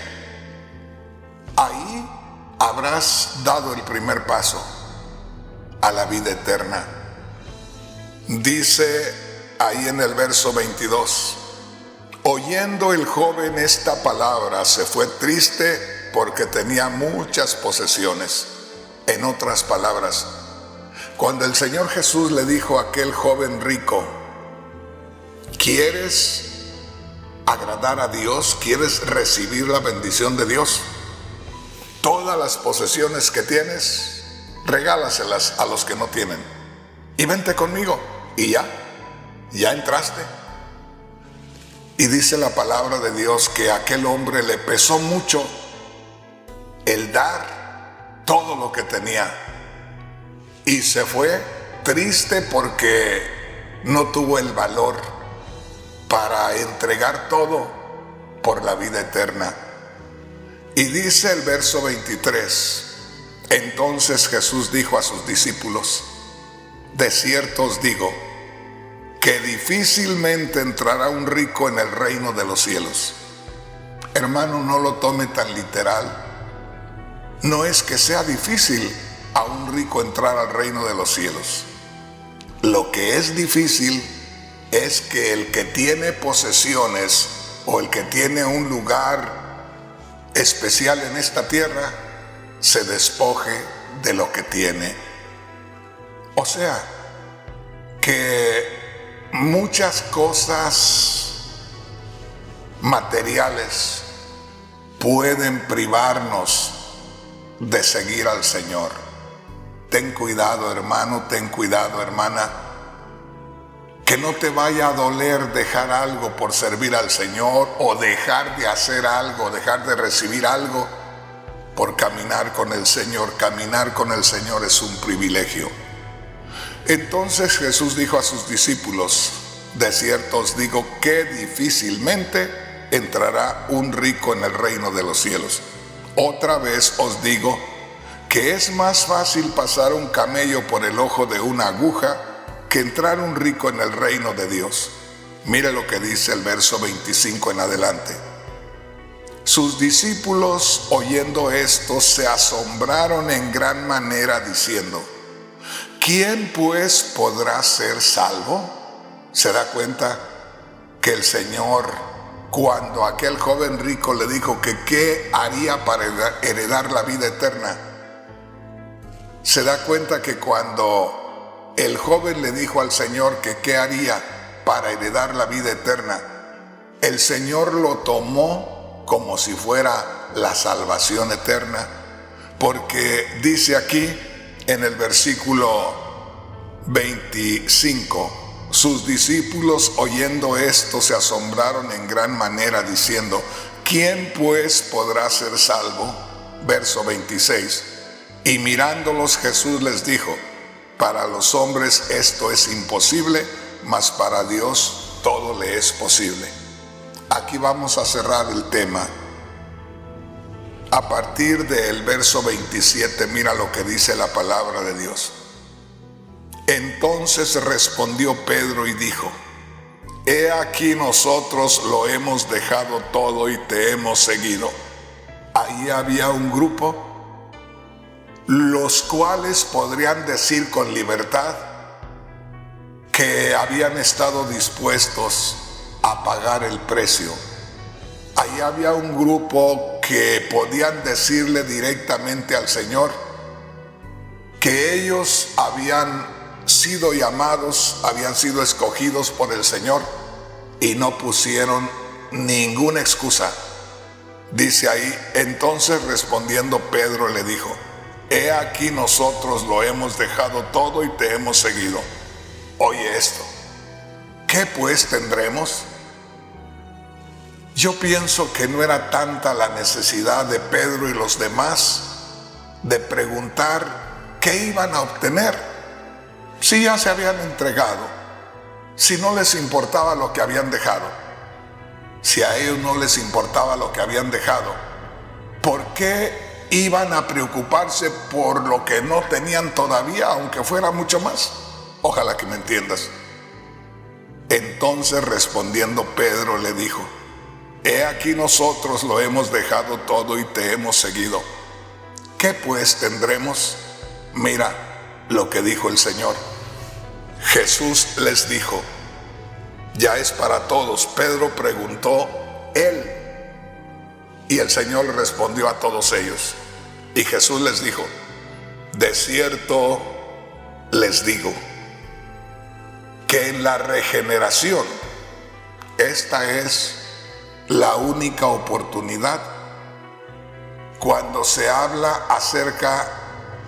Ahí habrás dado el primer paso a la vida eterna. Dice ahí en el verso 22, oyendo el joven esta palabra, se fue triste porque tenía muchas posesiones. En otras palabras, cuando el Señor Jesús le dijo a aquel joven rico: ¿quieres agradar a Dios? ¿Quieres recibir la bendición de Dios? Todas las posesiones que tienes, regálaselas a los que no tienen, y vente conmigo. Y ya entraste. Y dice la palabra de Dios que a aquel hombre le pesó mucho el dar todo lo que tenía, y se fue triste porque no tuvo el valor para entregar todo por la vida eterna. Y dice el verso 23, entonces Jesús dijo a sus discípulos: de cierto os digo que difícilmente entrará un rico en el reino de los cielos. Hermano, no lo tome tan literal. No es que sea difícil a un rico entrar al reino de los cielos. Lo que es difícil es que el que tiene posesiones o el que tiene un lugar especial en esta tierra se despoje de lo que tiene. O sea, que muchas cosas materiales pueden privarnos de seguir al Señor. Ten cuidado, hermano, ten cuidado, hermana, que no te vaya a doler dejar algo por servir al Señor, o dejar de hacer algo, dejar de recibir algo por caminar con el Señor. Caminar con el Señor es un privilegio. Entonces Jesús dijo a sus discípulos: de cierto os digo que difícilmente entrará un rico en el reino de los cielos. Otra vez os digo que es más fácil pasar un camello por el ojo de una aguja que entrar un rico en el reino de Dios. Mire lo que dice el verso 25 en adelante. Sus discípulos, oyendo esto, se asombraron en gran manera, diciendo: ¿quién pues podrá ser salvo? ¿Se da cuenta que el Señor, cuando aquel joven rico le dijo que qué haría para heredar la vida eterna, se da cuenta que cuando el joven le dijo al Señor que qué haría para heredar la vida eterna, el Señor lo tomó como si fuera la salvación eterna? Porque dice aquí en el versículo 25, sus discípulos, oyendo esto, se asombraron en gran manera, diciendo: ¿quién pues podrá ser salvo? Verso 26, y mirándolos Jesús les dijo: para los hombres esto es imposible, mas para Dios todo le es posible. Aquí vamos a cerrar el tema. A partir del verso 27, mira lo que dice la palabra de Dios. Entonces respondió Pedro y dijo: he aquí nosotros lo hemos dejado todo y te hemos seguido. Ahí había un grupo, los cuales podrían decir con libertad que habían estado dispuestos a pagar el precio. Ahí había un grupo que podían decirle directamente al Señor que ellos habían sido llamados, habían sido escogidos por el Señor y no pusieron ninguna excusa. Dice ahí, entonces respondiendo Pedro le dijo, he aquí nosotros lo hemos dejado todo y te hemos seguido. Oye esto, ¿qué pues tendremos? Yo pienso que no era tanta la necesidad de Pedro y los demás de preguntar qué iban a obtener. Si ya se habían entregado, si no les importaba lo que habían dejado, si a ellos no les importaba lo que habían dejado, ¿por qué iban a preocuparse por lo que no tenían todavía, aunque fuera mucho más? Ojalá que me entiendas. Entonces respondiendo Pedro le dijo, he aquí nosotros lo hemos dejado todo y te hemos seguido. ¿Qué pues tendremos? Mira lo que dijo el Señor. Jesús les dijo, ya es para todos. Pedro preguntó, él. Y el Señor respondió a todos ellos. Y Jesús les dijo, de cierto les digo, que en la regeneración, esta es la única oportunidad cuando se habla acerca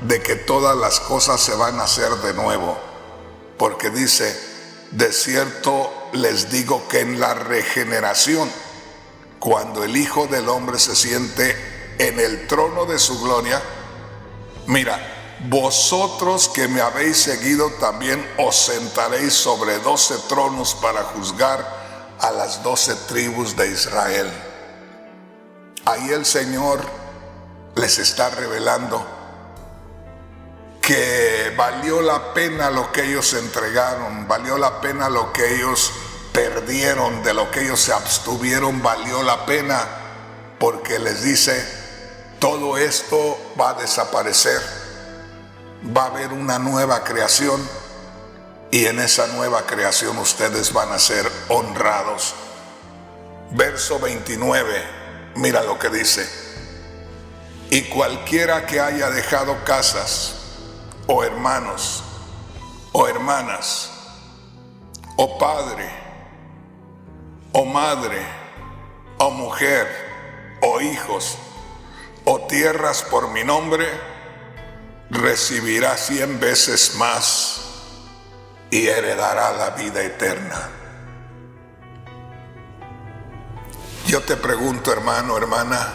de que todas las cosas se van a hacer de nuevo, porque dice, de cierto les digo que en la regeneración, cuando el Hijo del Hombre se siente en el trono de su gloria, mira, vosotros que me habéis seguido también os sentaréis sobre 12 tronos para juzgar a las 12 tribus de Israel. Ahí el Señor les está revelando que valió la pena lo que ellos entregaron, valió la pena lo que ellos perdieron, de lo que ellos se abstuvieron, valió la pena, porque les dice, todo esto va a desaparecer, va a haber una nueva creación, y en esa nueva creación ustedes van a ser honrados. Verso 29, mira lo que dice, y cualquiera que haya dejado casas, o hermanos, o hermanas, o padre, o madre, o mujer, o hijos, o tierras por mi nombre, recibirá 100 veces más y heredará la vida eterna. Yo te pregunto, hermano, hermana,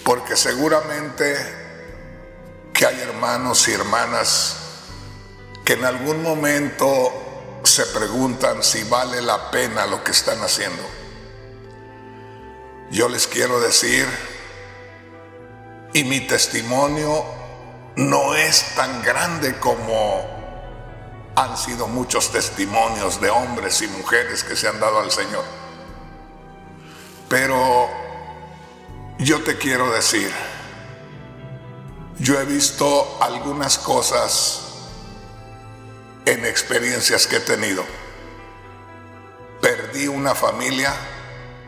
porque seguramente que hay hermanos y hermanas que en algún momento se preguntan si vale la pena lo que están haciendo. Yo les quiero decir, y mi testimonio no es tan grande como han sido muchos testimonios de hombres y mujeres que se han dado al Señor, pero yo te quiero decir, yo he visto algunas cosas en experiencias que he tenido. Perdí una familia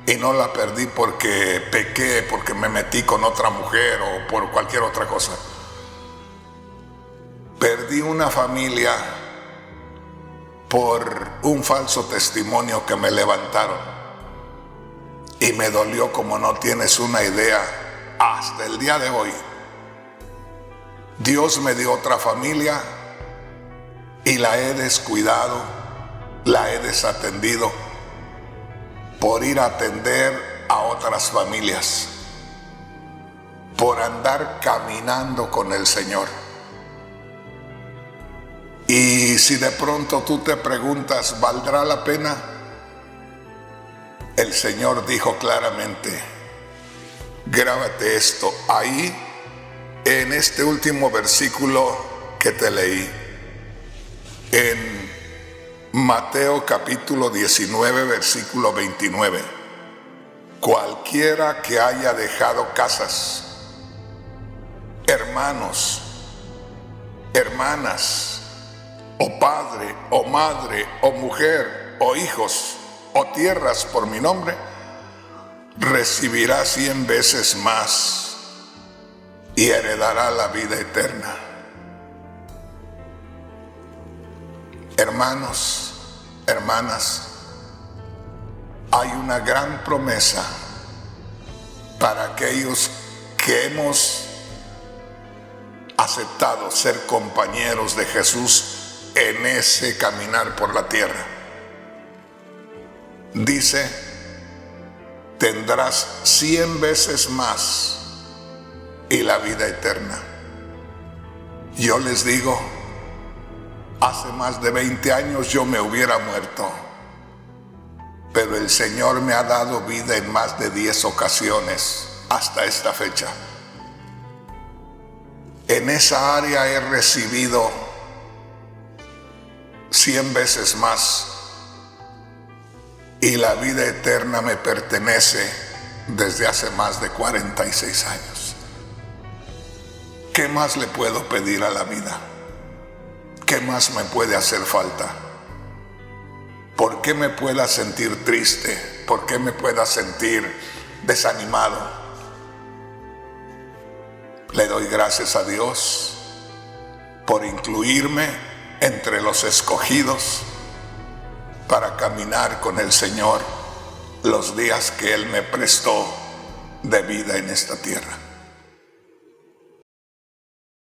y no la perdí porque pequé, porque me metí con otra mujer o por cualquier otra cosa. Perdí una familia por un falso testimonio que me levantaron y me dolió como no tienes una idea hasta el día de hoy. Dios me dio otra familia y la he descuidado, la he desatendido por ir a atender a otras familias, por andar caminando con el Señor. Y si de pronto tú te preguntas, ¿valdrá la pena? El Señor dijo claramente, grábate esto ahí, en este último versículo que te leí, en Mateo capítulo 19, versículo 29. Cualquiera que haya dejado casas, hermanos, hermanas, o padre, o madre, o mujer, o hijos, o tierras por mi nombre, recibirá 100 veces más y heredará la vida eterna. Hermanos, hermanas, hay una gran promesa para aquellos que hemos aceptado ser compañeros de Jesús en ese caminar por la tierra. Dice: tendrás 100 veces más y la vida eterna. Yo les digo, hace más de 20 años yo me hubiera muerto, pero el Señor me ha dado vida en más de 10 ocasiones hasta esta fecha. En esa área he recibido 100 veces más y la vida eterna me pertenece desde hace más de 46 años. ¿Qué más le puedo pedir a la vida? ¿Qué más me puede hacer falta? ¿Por qué me pueda sentir triste? ¿Por qué me pueda sentir desanimado? Le doy gracias a Dios por incluirme entre los escogidos para caminar con el Señor los días que Él me prestó de vida en esta tierra.